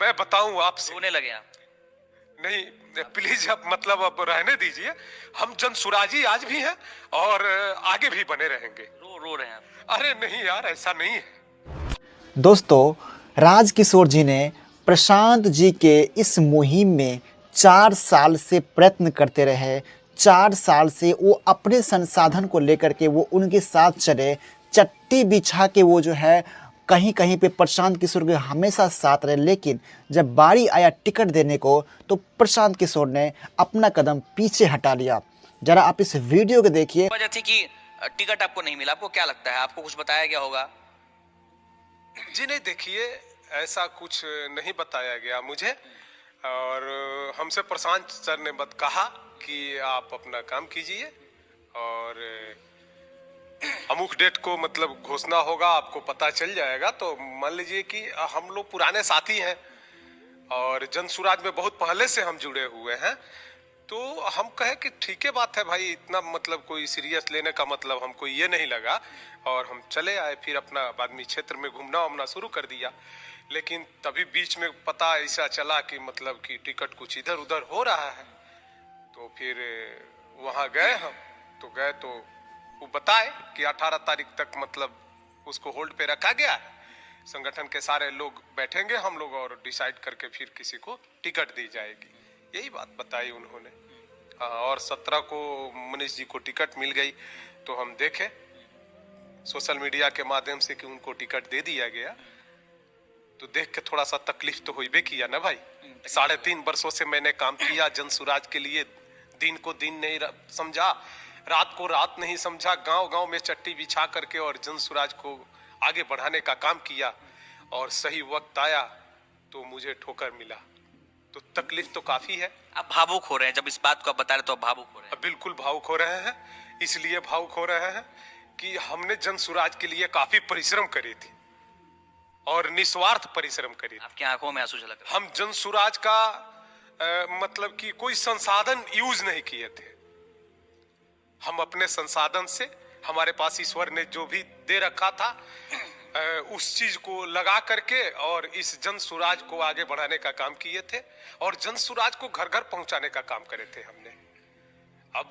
मैं बताऊं आपसे? रोने लगे आप? नहीं प्लीज, अब मतलब अब रहने दीजिए। हम जनसुराजी आज भी हैं और आगे भी बने रहेंगे। रो रहे हैं आप? अरे नहीं यार, ऐसा नहीं है। दोस्तों, राजकिशोर जी ने प्रशांत जी के इस मुहिम में 4 साल से प्रयत्न करते रहे। 4 साल से वो अपने संसाधन को लेकर के वो उनके साथ चले, चट्टी बिछा के वो जो है कहीं-कहीं पे प्रशांत किशोर के हमेशा साथ रहे। लेकिन जब बारी आया टिकट देने को, तो प्रशांत किशोर ने अपना कदम पीछे हटा लिया। ज़रा आप इस वीडियो को देखिए। वजह थी कि टिकट आपको नहीं मिला, आपको क्या लगता है, आपको कुछ बताया गया होगा? जी नहीं, देखिए ऐसा कुछ नहीं बताया गया मुझे। और हमसे प्रशांत सर ने बत कहा कि आप अपना काम कीजिए और अमुक डेट को मतलब घोषणा होगा, आपको पता चल जाएगा। तो मान लीजिए कि हम लोग पुराने साथी हैं और जनसुराज में बहुत पहले से हम जुड़े हुए हैं। तो हम कहे कि ठीक है बात है भाई, इतना मतलब कोई सीरियस लेने का मतलब हमको ये नहीं लगा। और हम चले आए, फिर अपना बादमी क्षेत्र में घूमना उमना शुरू कर दिया। लेकिन तभी बीच में पता ऐसा चला कि मतलब कि टिकट कुछ इधर उधर हो रहा है। तो फिर वहाँ गए हम। तो गए तो वो बताए कि 18 तारीख तक मतलब उसको होल्ड पे रखा गया है। संगठन के सारे लोग बैठेंगे हम लोग और डिसाइड करके फिर किसी को टिकट दी जाएगी। यही बात बताई उन्होंने। हाँ, और 17 को मनीष जी को टिकट मिल गई। तो हम देखे सोशल मीडिया के माध्यम से कि उनको टिकट दे दिया गया। तो देख के थोड़ा सा तकलीफ तो हुई भी किया ना भाई। 3.5 वर्षों से मैंने काम किया जनसुराज के लिए। दिन को दिन नहीं समझा, रात को रात नहीं समझा। गांव गांव में चट्टी बिछा करके और जनसुराज को आगे बढ़ाने का काम किया। और सही वक्त आया तो मुझे ठोकर मिला। तो तकलीफ तो काफी है। आप भावुक हो रहे हैं, जब इस बात को आप बता रहे तो आप भावुक हो रहे हैं। बिल्कुल भावुक हो रहे हैं। इसलिए भावुक हो रहे हैं कि हमने जनसुराज के लिए काफी परिश्रम करी थी और निस्वार्थ परिश्रम करी थी। आपकी आंखों में आंसू झलक रहे हैं। हम जनसुराज का मतलब कि कोई संसाधन यूज नहीं किए थे। हम अपने संसाधन से, हमारे पास ईश्वर ने जो भी दे रखा था उस चीज को लगा करके और इस जनसुराज को आगे बढ़ाने का काम किए थे। और जनसुराज को घर घर पहुंचाने का काम करे थे हमने। अब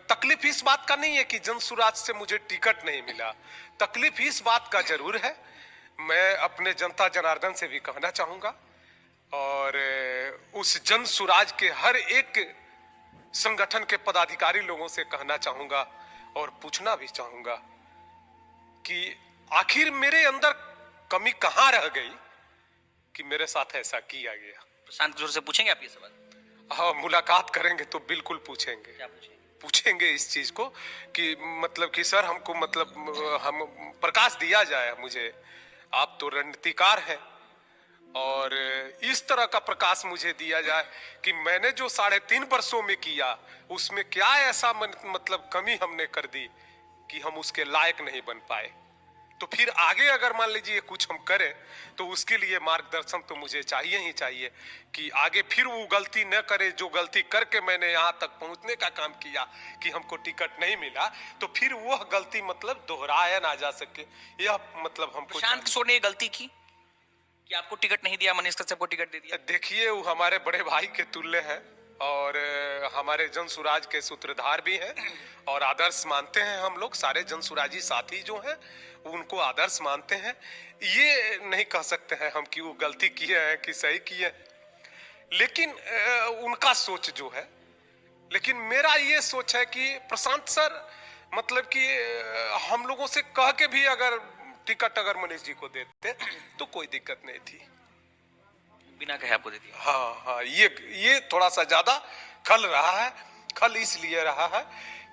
तकलीफ इस बात का नहीं है कि जनसुराज से मुझे टिकट नहीं मिला। तकलीफ इस बात का जरूर है। मैं अपने जनता जनार्दन से भी कहना चाहूंगा और उस जनसुराज के हर एक संगठन के पदाधिकारी लोगों से कहना चाहूंगा और पूछना भी चाहूंगा कि आखिर मेरे अंदर कमी कहां रह गई कि मेरे साथ ऐसा किया गया। प्रशांत किशोर से पूछेंगे आप ये सवाल? हाँ, मुलाकात करेंगे तो बिल्कुल पूछेंगे। क्या पूछेंगे? पूछेंगे इस चीज को कि मतलब कि सर हमको मतलब हम प्रकाश दिया जाए मुझे। आप तो रणनीतिकार हैं और इस तरह का प्रकाश मुझे दिया जाए कि मैंने जो 3.5 वर्षों में किया उसमें क्या ऐसा मतलब कमी हमने कर दी कि हम उसके लायक नहीं बन पाए। तो फिर आगे अगर मान लीजिए कुछ हम करें तो उसके लिए मार्गदर्शन तो मुझे चाहिए ही चाहिए कि आगे फिर वो गलती न करे जो गलती करके मैंने यहाँ तक पहुंचने का काम किया कि हमको टिकट नहीं मिला। तो फिर वह गलती मतलब दोहराया ना जा सके। यह मतलब हमको प्रशांत किशोर ने ये गलती की कि आपको टिकट नहीं दिया, मनीष कश्यप को टिकट दे दिया। देखिए, वो हमारे बड़े भाई के तुल्य हैं और हमारे जनसुराज के सूत्रधार भी हैं और आदर्श मानते हैं। हम लोग सारे जनसुराजी साथी जो हैं उनको आदर्श मानते हैं। ये नहीं कह सकते हैं हम कि वो गलती किए हैं कि सही किए हैं। लेकिन उनका सोच जो है, लेकिन मेरा ये सोच है कि प्रशांत सर मतलब कि हम लोगों से कह के भी अगर टिकट अगर मनीष जी को देते तो कोई दिक्कत नहीं थी। बिना कहे आपको दे दिया। हाँ, ये थोड़ा सा ज्यादा खल रहा है। खल इसलिए रहा है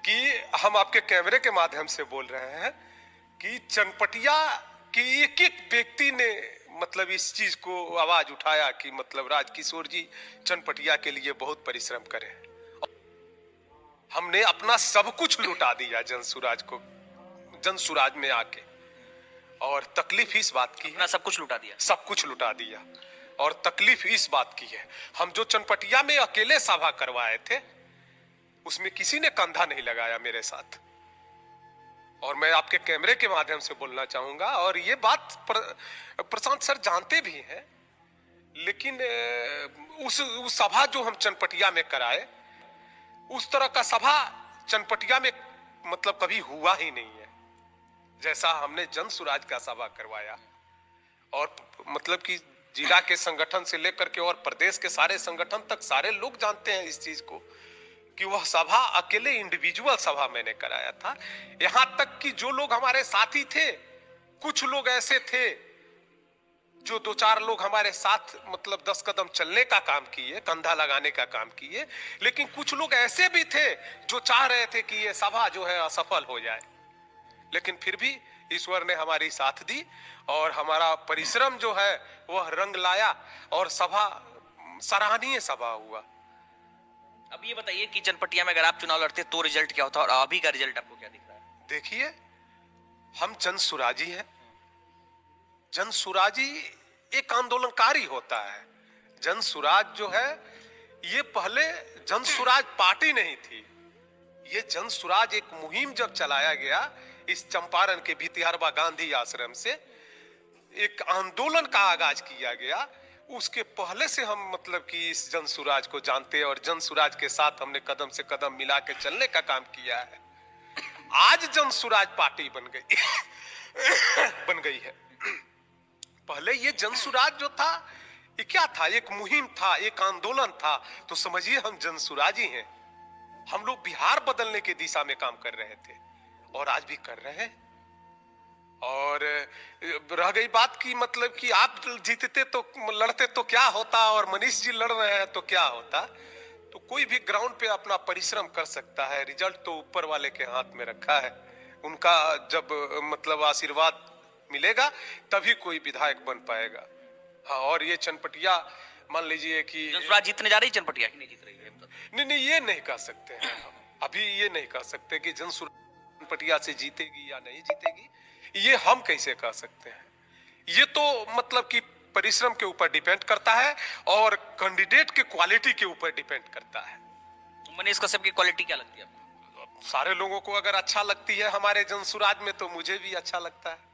कि हम आपके कैमरे के माध्यम से बोल रहे हैं कि चनपटिया की एक एक व्यक्ति ने मतलब इस चीज को आवाज उठाया कि मतलब राजकिशोर जी चनपटिया के लिए बहुत परिश्रम करें। हमने अपना सब कुछ लुटा दिया जनसुराज में आके। और तकलीफ इस बात की है, सब कुछ लुटा दिया, सब कुछ लुटा दिया। और तकलीफ इस बात की है, हम जो चनपटिया में अकेले सभा करवाए थे उसमें किसी ने कंधा नहीं लगाया मेरे साथ। और मैं आपके कैमरे के माध्यम से बोलना चाहूंगा और ये बात प्रशांत सर जानते भी हैं लेकिन उस सभा जो हम चनपटिया में कराए, उस तरह का सभा चनपटिया में मतलब कभी हुआ ही नहीं है जैसा हमने जन सुराज का सभा करवाया। और मतलब कि जिला के संगठन से लेकर के और प्रदेश के सारे संगठन तक सारे लोग जानते हैं इस चीज को कि वह सभा अकेले इंडिविजुअल सभा मैंने कराया था। यहां तक कि जो लोग हमारे साथी थे, कुछ लोग ऐसे थे जो 2-4 लोग हमारे साथ मतलब 10 कदम चलने का काम किए, कंधा लगाने का काम किए, लेकिन कुछ लोग ऐसे भी थे जो चाह रहे थे कि ये सभा जो है असफल हो जाए। लेकिन फिर भी ईश्वर ने हमारी साथ दी और हमारा परिश्रम जो है वह रंग लाया और सभा सराहनीय सभा हुआ। अब ये बताइए कि चनपटिया में अगर आप चुनाव लड़ते तो रिजल्ट क्या होता और अभी का रिजल्ट आपको क्या दिख रहा है? देखिए, हम जन सुराजी हैं। जन सुराजी एक आंदोलनकारी होता है। जन सुराज जो है ये पहले जन सुराज पार्टी नहीं थी, ये जन सुराज एक मुहिम जब चलाया गया इस चंपारण के भितिहरवा गांधी आश्रम से एक आंदोलन का आगाज किया गया। उसके पहले से हम मतलब कि इस जन सुराज को जानते हैं और जन सुराज के साथ हमने कदम से कदम मिला के चलने का काम किया है। आज जन सुराज पार्टी बन गई है। पहले ये जन सुराज जो था ये क्या था? एक मुहिम था, एक आंदोलन था। तो समझिए हम जन सुराजी हैं। हम लोग बिहार बदलने की दिशा में काम कर रहे थे और आज भी कर रहे हैं। और रह गई बात की मतलब कि आप जीतते तो लड़ते तो क्या होता और मनीष जी लड़ रहे हैं तो क्या होता। तो कोई भी ग्राउंड पे अपना परिश्रम कर सकता है। रिजल्ट तो ऊपर वाले के हाथ में रखा है। उनका जब मतलब आशीर्वाद मिलेगा तभी कोई विधायक बन पाएगा। हाँ, और ये चनपटिया मान लीजिए कि जन सुराज जीतने जा रही है, चनपटिया की नहीं जीत रही है। नहीं, ये नहीं कह सकते हैं हम। अभी ये नहीं कह सकते कि जन सुराज चनपटिया से जीतेगी या नहीं जीतेगी, ये हम कैसे कह सकते हैं। ये तो मतलब कि परिश्रम के ऊपर डिपेंड करता है और कैंडिडेट के क्वालिटी के ऊपर डिपेंड करता है। तो मनीष कश्यप की क्वालिटी क्या लगती है आपको? सारे लोगों को अगर अच्छा लगती है हमारे जन सुराज में तो मुझे भी अच्छा लगता है।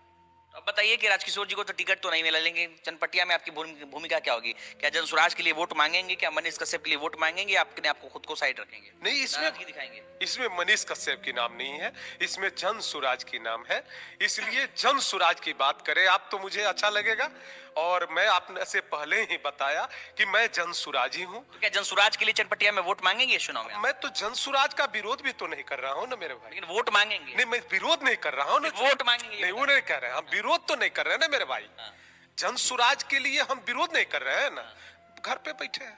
अब बताइए कि राजकिशोर जी को तो टिकट तो नहीं मिला, लेकिन चनपटिया में आपकी भूमिका क्या होगी? क्या जन सुराज के लिए वोट मांगेंगे? क्या मनीष कश्यप के लिए वोट मांगेंगे? या अपने आपको खुद को साइड रखेंगे? नहीं, दिखाएंगे। इसमें मनीष कश्यप की नाम नहीं है, इसमें जन सुराज की नाम है। इसलिए जन सुराज की बात करें आप तो मुझे अच्छा लगेगा। और मैं आपने से पहले ही बताया कि मैं जन सुराजी हूँ। तो क्या जन सुराज के लिए चनपटिया में वोट मांगेंगे चुनाव में? मैं तो जन सुराज का विरोध भी तो नहीं कर रहा हूँ ना मेरे भाई। लेकिन वोट मांगेंगे? नहीं, मैं विरोध नहीं कर रहा हूँ ना। वोट मांगेंगे? नहीं, वो नहीं कह रहे हैं। हम विरोध तो नहीं कर रहे हैं ना मेरे भाई। जन सुराज के लिए हम विरोध नहीं कर रहे हैं ना। घर पे बैठे हैं,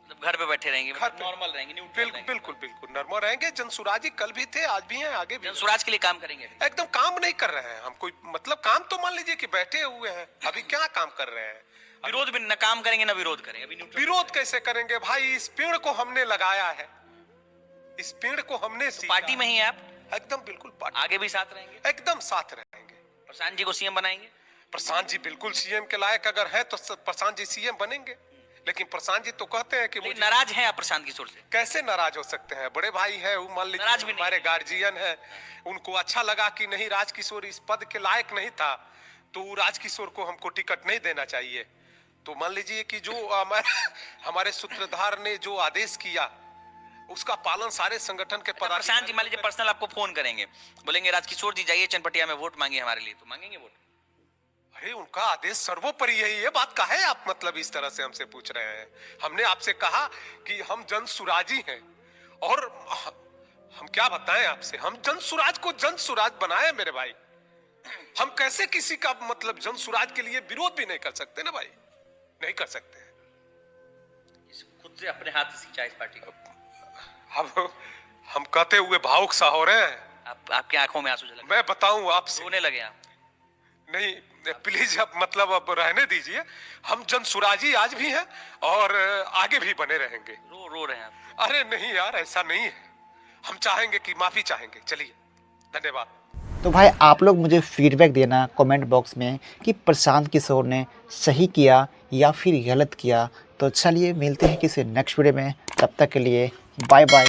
मतलब घर पे बैठे रहेंगे, घर पे नॉर्मल रहेंगे, बिल्कुल नॉर्मल रहेंगे। जन सुराजी कल भी थे, आज भी हैं, आगे भी। जन सुराज के लिए काम करेंगे? एकदम काम नहीं कर रहे हैं हम। कोई मतलब काम तो मान लीजिए कि बैठे हुए हैं। अभी क्या काम कर रहे हैं? विरोध भी न काम करेंगे ना विरोध करेंगे। अभी विरोध कैसे करेंगे भाई? इस पेड़ को हमने लगाया है, इस पेड़ को हमने पार्टी में ही है आप? एकदम बिल्कुल पार्टी। आगे भी साथ रहेंगे? एकदम साथ रहेंगे। प्रशांत जी को सीएम बनाएंगे? प्रशांत जी बिल्कुल सीएम के लायक अगर है तो प्रशांत जी सीएम बनेंगे। लेकिन प्रशांत जी तो कहते हैं कि मुझे नाराज हैं आप प्रशांत किशोर से? कैसे नाराज हो सकते हैं? बड़े भाई है, वो मान लीजिए हमारे गार्जियन है। उनको अच्छा लगा कि नहीं राजकिशोर इस पद के लायक नहीं था तो राजकिशोर को हमको टिकट नहीं देना चाहिए। तो मान लीजिए कि जो हमारे सूत्रधार ने जो आदेश किया उसका पालन सारे संगठन के प्रशांत जी मान लीजिए पर्सनल आपको फोन करेंगे, बोलेंगे राजकिशोर जी जाइए चनपटिया में वोट मांगिए हमारे लिए, तो मांगेंगे वोट? अरे उनका आदेश सर्वोपरि है। ये बात का है आप मतलब इस तरह से हमसे पूछ रहे हैं? हमने आपसे कहा कि हम जन सुराजी हैं और हम क्या बताएं आपसे? हम जन सुराज को जन सुराज बनाए मेरे भाई। हम कैसे किसी का मतलब जन सुराज के लिए विरोध भी नहीं कर सकते ना भाई, नहीं कर सकते। खुद से अपने हाथ से सिंचा इस पार्टी को। हम कहते हुए भावुक सा हो रहे हैं। आपकी आंखों में आंसू झलक। मैं बताऊं आपसे? रोने लगे आप? नहीं प्लीज, अब मतलब अब रहने दीजिए। हम जन सुराजी आज भी हैं और आगे भी बने रहेंगे। रो रहे हैं आप? अरे नहीं यार, ऐसा नहीं है। हम चाहेंगे कि माफी चाहेंगे। चलिए, धन्यवाद। तो भाई आप लोग मुझे फीडबैक देना कमेंट बॉक्स में कि प्रशांत किशोर ने सही किया या फिर गलत किया। तो चलिए मिलते हैं किसी नेक्स्ट वीडियो में, तब तक के लिए बाय बाय।